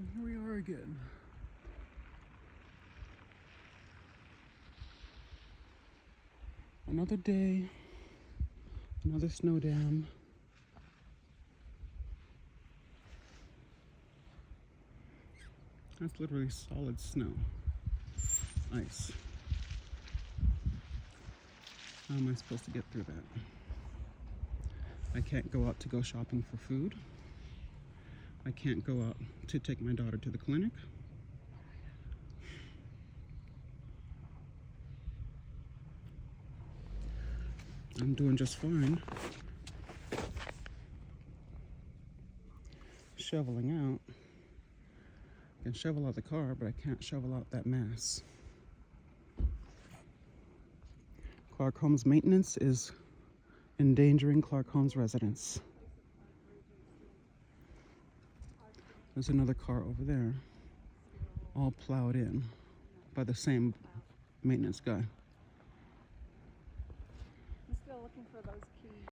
Here we are again. Another day, another snow dam. That's literally solid snow, ice. How am I supposed to get through that? I can't go out to go shopping for food. I can't go out to take my daughter to the clinic. I'm doing just fine. Shoveling out. I can shovel out the car, but I can't shovel out that mess. Clark Home's maintenance is endangering Clark Home's residents. There's another car over there, all plowed in by the same maintenance guy. I'm still looking for those